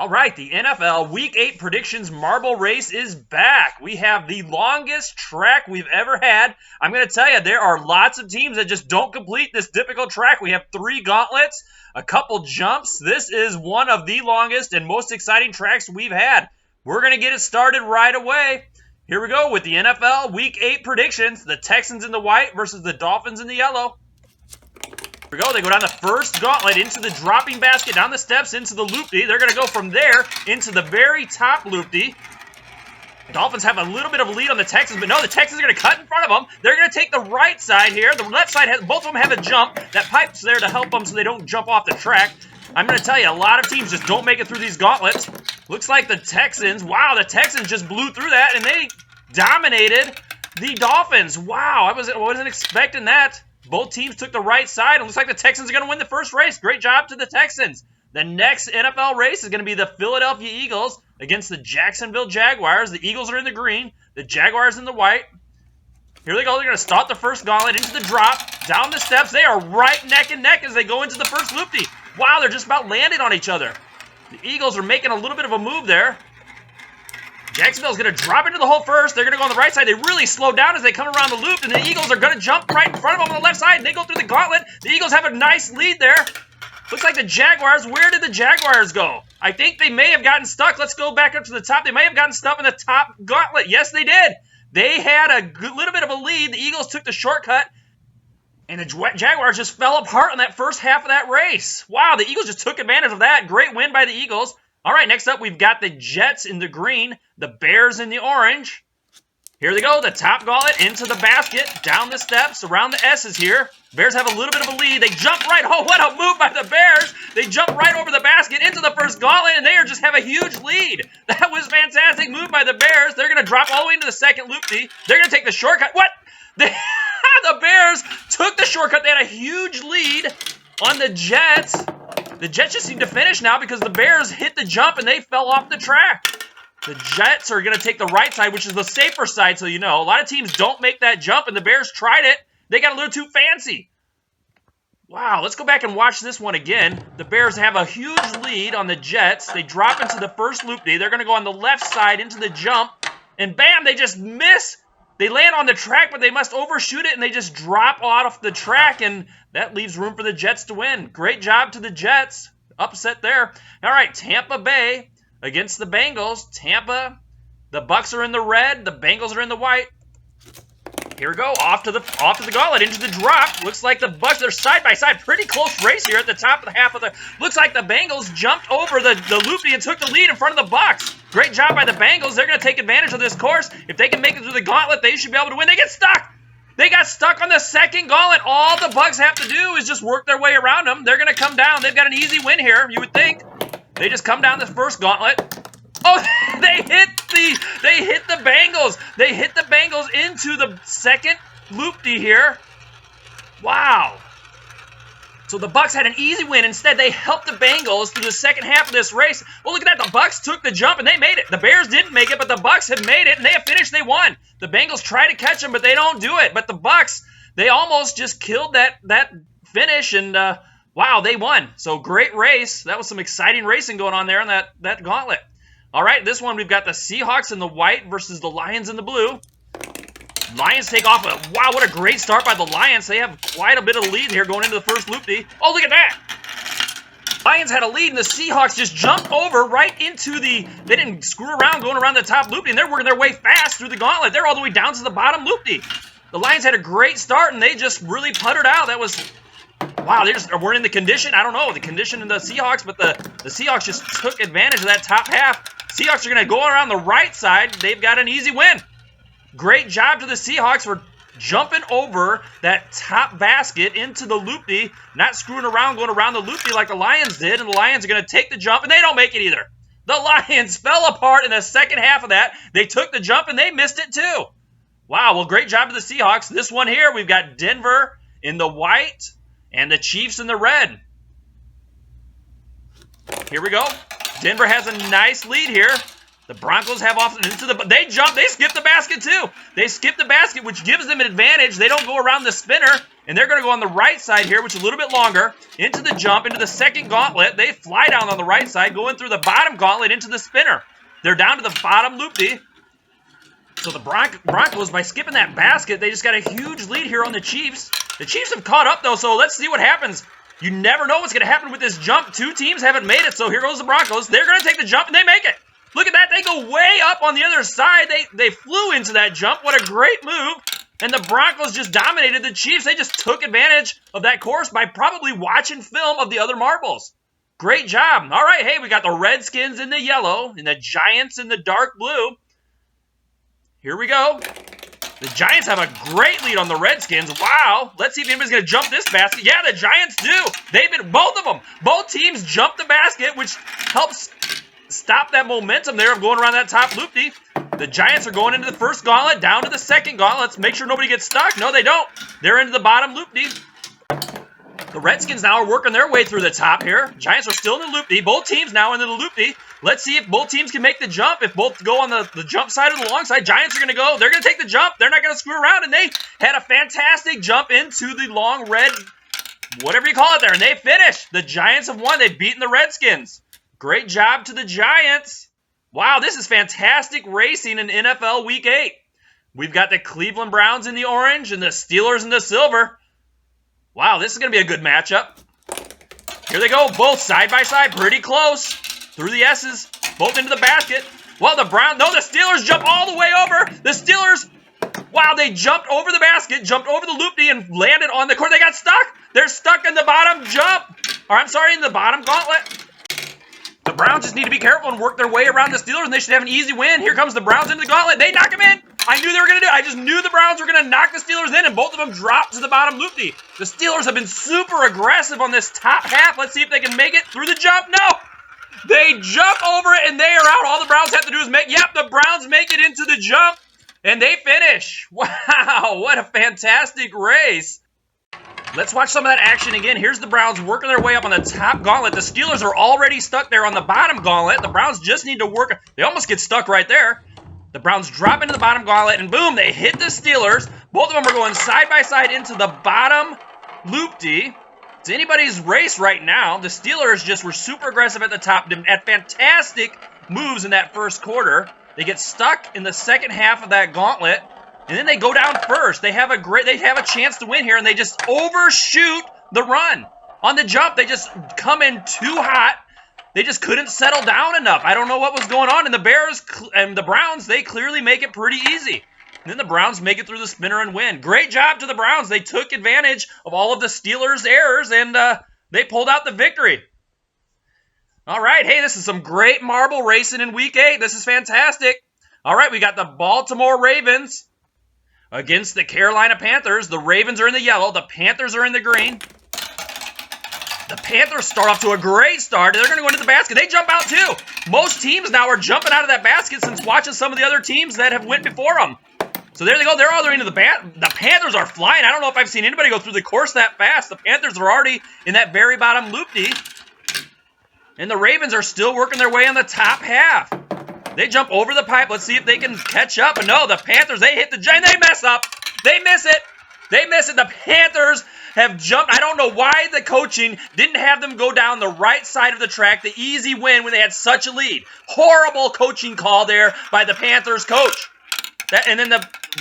All right, the NFL Week 8 predictions marble race is back. We have the longest track we've ever had. I'm going to tell you, there are lots of teams that just don't complete this difficult track. We have 3 gauntlets, a couple jumps. This is one of the longest and most exciting tracks we've had. We're going to get it started right away. Here we go with the NFL Week 8 predictions. The Texans in the white versus the Dolphins in the yellow. Here we go. They go down the first gauntlet into the dropping basket, down the steps into the loopty. They're going to go from there into the very top loopty. Dolphins have a little bit of a lead on the Texans, but no, the Texans are going to cut in front of them. They're going to take the right side here. The left side, both of them have a jump. That pipe's there to help them so they don't jump off the track. I'm going to tell you, a lot of teams just don't make it through these gauntlets. Looks like the Texans, wow, the Texans just blew through that, and they dominated the Dolphins. Wow, I wasn't expecting that. Both teams took the right side. It looks like the Texans are going to win the first race. Great job to the Texans. The next NFL race is going to be the Philadelphia Eagles against the Jacksonville Jaguars. The Eagles are in the green. The Jaguars in the white. Here they go. They're going to start the first gauntlet into the drop. Down the steps. They are right neck and neck as they go into the first loopty. Wow, they're just about landing on each other. The Eagles are making a little bit of a move there. Jacksonville's going to drop into the hole first. They're going to go on the right side. They really slow down as they come around the loop, and the Eagles are going to jump right in front of them on the left side, and they go through the gauntlet. The Eagles have a nice lead there. Looks like the Jaguars. Where did the Jaguars go? I think they may have gotten stuck. Let's go back up to the top. They may have gotten stuck in the top gauntlet. Yes, they did. They had a little bit of a lead. The Eagles took the shortcut, and the Jaguars just fell apart in that first half of that race. Wow, the Eagles just took advantage of that. Great win by the Eagles. All right, next up, we've got the Jets in the green, the Bears in the orange. Here they go, the top gauntlet into the basket, down the steps, around the S's here. Bears have a little bit of a lead. They jump right. Oh, what a move by the Bears. They jump right over the basket into the first gauntlet, and they just have a huge lead. That was a fantastic move by the Bears. They're going to drop all the way into the second loopty. They're going to take the shortcut. What? The Bears took the shortcut. They had a huge lead on the Jets. The Jets just need to finish now because the Bears hit the jump and they fell off the track. The Jets are going to take the right side, which is the safer side, so you know. A lot of teams don't make that jump, and the Bears tried it. They got a little too fancy. Wow, let's go back and watch this one again. The Bears have a huge lead on the Jets. They drop into the first loopty. They're going to go on the left side into the jump, and bam, they just miss. They land on the track, but they must overshoot it, and they just drop off the track, and that leaves room for the Jets to win. Great job to the Jets. Upset there. All right, Tampa Bay against the Bengals. Tampa, the Bucs are in the red. The Bengals are in the white. Here we go, off to the gauntlet, into the drop. Looks like the Bucs, they're side by side. Pretty close race here at the top of the half of the... Looks like the Bengals jumped over the loopy and took the lead in front of the Bucs. Great job by the Bengals. They're going to take advantage of this course. If they can make it through the gauntlet, they should be able to win. They get stuck. They got stuck on the second gauntlet. All the Bucs have to do is just work their way around them. They're going to come down. They've got an easy win here, you would think. They just come down this first gauntlet. Oh, they hit the Bengals. They hit the Bengals into the second loopty here. Wow. So the Bucs had an easy win. Instead, they helped the Bengals through the second half of this race. Well, look at that. The Bucs took the jump, and they made it. The Bears didn't make it, but the Bucs have made it, and they have finished. They won. The Bengals try to catch them, but they don't do it. But the Bucs, they almost just killed that finish, and wow, they won. So great race. That was some exciting racing going on there on that gauntlet. All right, this one we've got the Seahawks in the white versus the Lions in the blue. Lions take off. Wow, what a great start by the Lions. They have quite a bit of lead here going into the first loopty. Oh, look at that. Lions had a lead, and the Seahawks just jumped over right into the... They didn't screw around going around the top loopty, and they're working their way fast through the gauntlet. They're all the way down to the bottom loopty. The Lions had a great start, and they just really puttered out. That was... Wow, they just weren't in the condition. I don't know, the condition in the Seahawks, but the Seahawks just took advantage of that top half. Seahawks are going to go around the right side. They've got an easy win. Great job to the Seahawks for jumping over that top basket into the loopty, not screwing around, going around the loopty like the Lions did, and the Lions are going to take the jump, and they don't make it either. The Lions fell apart in the second half of that. They took the jump, and they missed it too. Wow, well, great job to the Seahawks. This one here, we've got Denver in the white and the Chiefs in the red. Here we go. Denver has a nice lead here. The Broncos have off into the... They jump. They skip the basket, too. They skip the basket, which gives them an advantage. They don't go around the spinner, and they're going to go on the right side here, which is a little bit longer, into the jump, into the second gauntlet. They fly down on the right side, going through the bottom gauntlet into the spinner. They're down to the bottom loop-de. So the Broncos, by skipping that basket, they just got a huge lead here on the Chiefs. The Chiefs have caught up, though, so let's see what happens. You never know what's going to happen with this jump. Two teams haven't made it, so here goes the Broncos. They're going to take the jump, and they make it. Look at that. They go way up on the other side. They flew into that jump. What a great move. And the Broncos just dominated the Chiefs. They just took advantage of that course by probably watching film of the other marbles. Great job. All right, hey, we got the Redskins in the yellow and the Giants in the dark blue. Here we go. The Giants have a great lead on the Redskins. Wow. Let's see if anybody's going to jump this basket. Yeah, the Giants do. Both of them. Both teams jump the basket, which helps stop that momentum there of going around that top loop-de. The Giants are going into the first gauntlet, down to the second gauntlet. Let's make sure nobody gets stuck. No, they don't. They're into the bottom loop-de. The Redskins now are working their way through the top here. Giants are still in the loop-de. Both teams now into the loop-de. Let's see if both teams can make the jump. If both go on the jump side or the long side, Giants are going to go. They're going to take the jump. They're not going to screw around. And they had a fantastic jump into the long red, whatever you call it there. And they finished. The Giants have won. They've beaten the Redskins. Great job to the Giants. Wow, this is fantastic racing in NFL Week 8. We've got the Cleveland Browns in the orange and the Steelers in the silver. Wow, this is going to be a good matchup. Here they go, both side by side, pretty close. Through the S's, both into the basket. Well, the Steelers jump all the way over. The Steelers, wow, they jumped over the basket, jumped over the loop-de, and landed on the court. They got stuck. They're stuck in the bottom jump. In the bottom gauntlet. The Browns just need to be careful and work their way around the Steelers, and they should have an easy win. Here comes the Browns into the gauntlet. They knock them in. I knew they were going to do it. I just knew the Browns were going to knock the Steelers in, and both of them dropped to the bottom loop-de. The Steelers have been super aggressive on this top half. Let's see if they can make it through the jump. No! They jump over it, and they are out. All the Browns have to do is the Browns make it into the jump, and they finish. Wow, what a fantastic race. Let's watch some of that action again. Here's the Browns working their way up on the top gauntlet. The Steelers are already stuck there on the bottom gauntlet. The Browns just need to work. They almost get stuck right there. The Browns drop into the bottom gauntlet, and boom, they hit the Steelers. Both of them are going side by side into the bottom loop-de. It's anybody's race right now. The Steelers just were super aggressive at the top, had fantastic moves in that first quarter. They get stuck in the second half of that gauntlet. And then they go down first. They have a chance to win here, and they just overshoot the run. On the jump, they just come in too hot. They just couldn't settle down enough. I don't know what was going on. And the Bears and the Browns, they clearly make it pretty easy. And then the Browns make it through the spinner and win. Great job to the Browns. They took advantage of all of the Steelers' errors, and they pulled out the victory. All right, hey, this is some great marble racing in Week 8. This is fantastic. All right, we got the Baltimore Ravens against the Carolina Panthers. The Ravens are in the yellow. The Panthers are in the green. The Panthers start off to a great start. They're going to go into the basket. They jump out too. Most teams now are jumping out of that basket since watching some of the other teams that have went before them. So there they go. They're all into the basket. The Panthers are flying. I don't know if I've seen anybody go through the course that fast. The Panthers are already in that very bottom loop-de. And the Ravens are still working their way on the top half. They jump over the pipe. Let's see if they can catch up. And no, the Panthers, they hit the giant. They mess up. They miss it. They miss it. The Panthers have jumped. I don't know why the coaching didn't have them go down the right side of the track, the easy win when they had such a lead. Horrible coaching call there by the Panthers coach.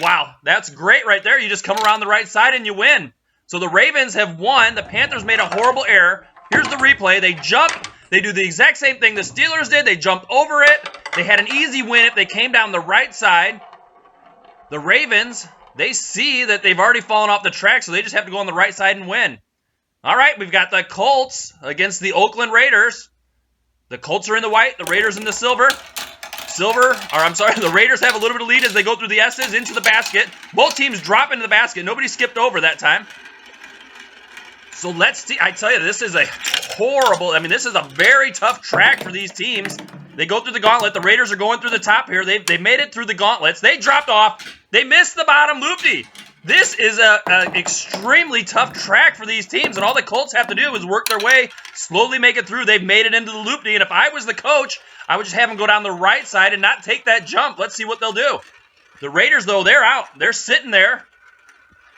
Wow, that's great right there. You just come around the right side and you win. So the Ravens have won. The Panthers made a horrible error. Here's the replay. They jump. They do the exact same thing the Steelers did. They jumped over it. They had an easy win if they came down the right side. The Ravens, they see that they've already fallen off the track, so they just have to go on the right side and win. All right, we've got the Colts against the Oakland Raiders. The Colts are in the white, the Raiders in the silver. The Raiders have a little bit of lead as they go through the S's into the basket. Both teams drop into the basket. Nobody skipped over that time. So let's see. I tell you, this is this is a very tough track for these teams. They go through the gauntlet. The Raiders are going through the top here. They made it through the gauntlets. They dropped off. They missed the bottom loop-de. This is a extremely tough track for these teams, and all the Colts have to do is work their way, slowly make it through. They've made it into the loopy, and if I was the coach, I would just have them go down the right side and not take that jump. Let's see what they'll do. The Raiders, though, they're out. They're sitting there,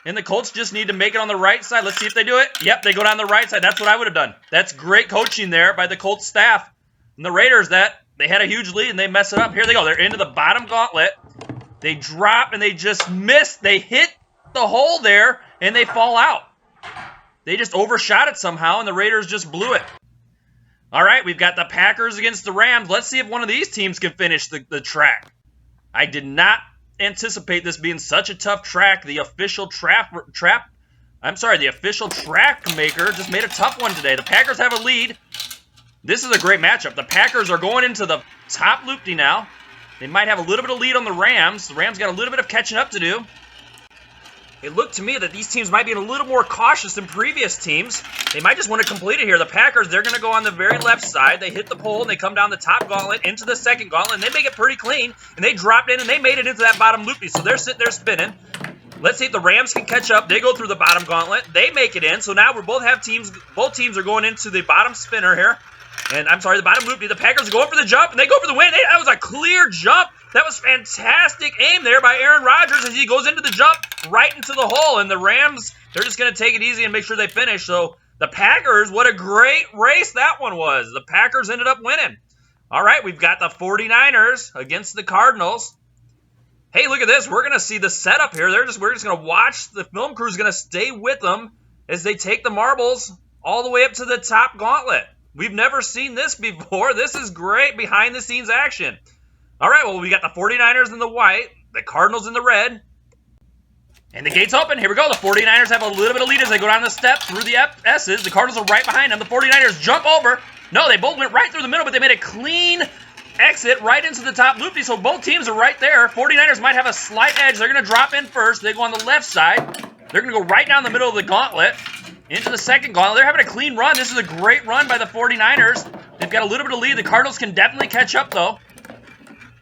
and the Colts just need to make it on the right side. Let's see if they do it. Yep, they go down the right side. That's what I would have done. That's great coaching there by the Colts staff. And the Raiders, they had a huge lead, and they mess it up. Here they go. They're into the bottom gauntlet. They drop, and they just miss. They hit the hole there, and they fall out. They just overshot it somehow, and the Raiders just blew it. All right, we've got the Packers against the Rams. Let's see if one of these teams can finish the track. I did not anticipate this being such a tough track. The official track maker just made a tough one today. The Packers have a lead. This is a great matchup. The Packers are going into the top loopty now. They might have a little bit of lead on the Rams. The Rams got a little bit of catching up to do. It looked to me that these teams might be a little more cautious than previous teams. They might just want to complete it here. The Packers, they're going to go on the very left side. They hit the pole, and they come down the top gauntlet into the second gauntlet, and they make it pretty clean. And they dropped in, and they made it into that bottom loopy. So they're sitting there spinning. Let's see if the Rams can catch up. They go through the bottom gauntlet. They make it in. So now both teams are going into the bottom spinner here. And I'm sorry, the bottom loopy. The Packers are going for the jump, and they go for the win. That was a clear jump. That was fantastic aim there by Aaron Rodgers as he goes into the jump right into the hole. And the Rams, they're just going to take it easy and make sure they finish. So the Packers, what a great race that one was. The Packers ended up winning. All right, we've got the 49ers against the Cardinals. Hey, look at this. We're going to see the setup here. We're just going to watch. The film crew is going to stay with them as they take the marbles all the way up to the top gauntlet. We've never seen this before. This is great behind-the-scenes action. All right, well, we got the 49ers in the white, the Cardinals in the red, and the gate's open. Here we go. The 49ers have a little bit of lead as they go down the step through the S's. The Cardinals are right behind them. The 49ers jump over. No, they both went right through the middle, but they made a clean exit right into the top loopy, so both teams are right there. 49ers might have a slight edge. They're going to drop in first. They go on the left side. They're going to go right down the middle of the gauntlet into the second gauntlet. They're having a clean run. This is a great run by the 49ers. They've got a little bit of lead. The Cardinals can definitely catch up, though.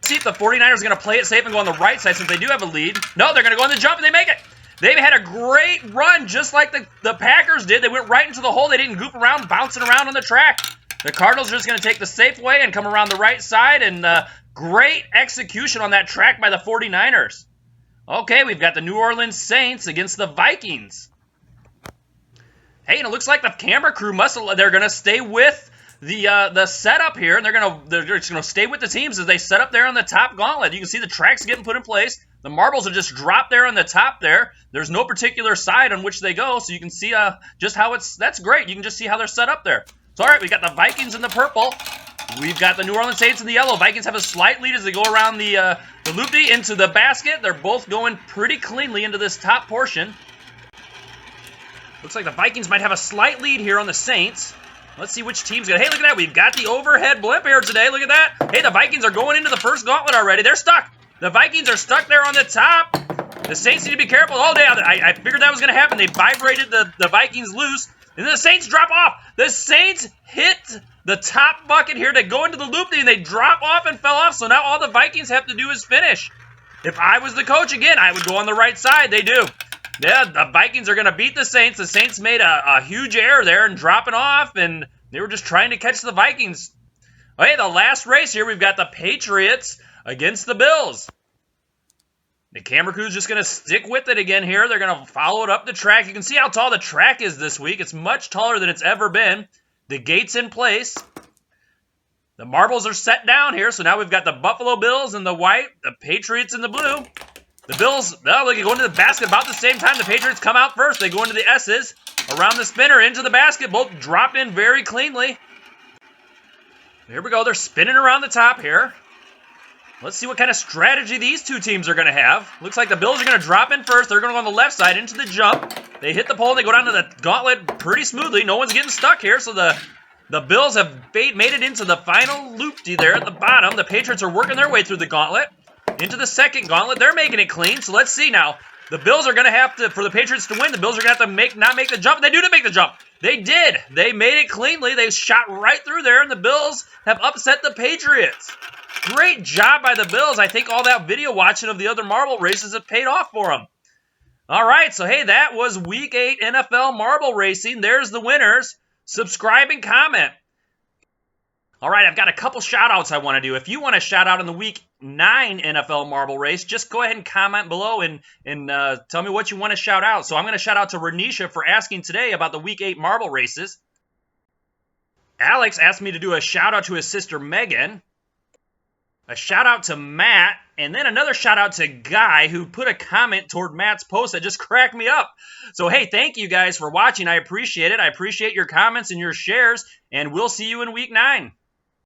See if the 49ers are going to play it safe and go on the right side since they do have a lead. No, they're going to go on the jump, and they make it. They've had a great run just like the Packers did. They went right into the hole. They didn't goof around, bouncing around on the track. The Cardinals are just going to take the safe way and come around the right side, and great execution on that track by the 49ers. Okay, we've got the New Orleans Saints against the Vikings. Hey, and it looks like the camera crew they're going to stay with the setup here, and they're just going to stay with the teams as they set up there on the top gauntlet. You can see the tracks getting put in place. The marbles are just dropped there on the top there. There's no particular side on which they go, so you can see just how that's great. You can just see how they're set up there. So, all right, we got the Vikings in the purple. We've got the New Orleans Saints in the yellow. Vikings have a slight lead as they go around the loopy into the basket. They're both going pretty cleanly into this top portion. Looks like the Vikings might have a slight lead here on the Saints. Let's see which team's going to... Hey, look at that. We've got the overhead blimp here today. Look at that. Hey, the Vikings are going into the first gauntlet already. They're stuck. The Vikings are stuck there on the top. The Saints need to be careful. Oh, I figured that was going to happen. They vibrated the Vikings loose. And then the Saints drop off. The Saints hit the top bucket here to go into the loop, and they drop off and fell off. So now all the Vikings have to do is finish. If I was the coach again, I would go on the right side. They do. Yeah, the Vikings are going to beat the Saints. The Saints made a huge error there and dropping off, and they were just trying to catch the Vikings. Okay, the last race here, we've got the Patriots against the Bills. The camera crew's just going to stick with it again here. They're going to follow it up the track. You can see how tall the track is this week. It's much taller than it's ever been. The gate's in place. The marbles are set down here, so now we've got the Buffalo Bills in the white, the Patriots in the blue. The Bills, well, they go into the basket about the same time. The Patriots come out first. They go into the S's, around the spinner, into the basket. Both drop in very cleanly. Here we go. They're spinning around the top here. Let's see what kind of strategy these two teams are going to have. Looks like the Bills are going to drop in first. They're going to go on the left side into the jump. They hit the pole. They go down to the gauntlet pretty smoothly. No one's getting stuck here, so the Bills have made it into the final loopty there at the bottom. The Patriots are working their way through the gauntlet. Into the second gauntlet. They're making it clean, so let's see now. The Bills are going to have to, for the Patriots to win, the Bills are going to have to not make the jump. They do make the jump. They did. They made it cleanly. They shot right through there, and the Bills have upset the Patriots. Great job by the Bills. I think all that video watching of the other marble races have paid off for them. All right, so hey, that was Week 8 NFL marble racing. There's the winners. Subscribe and comment. All right, I've got a couple shout-outs I want to do. If you want to shout out in the Week 9 NFL marble race, just go ahead and comment below and tell me what you want to shout out. So I'm going to shout out to Renisha for asking today about the Week 8 marble races. Alex asked me to do a shout-out to his sister Megan. A shout-out to Matt. And then another shout-out to Guy, who put a comment toward Matt's post that just cracked me up. So, hey, thank you guys for watching. I appreciate it. I appreciate your comments and your shares. And we'll see you in Week 9.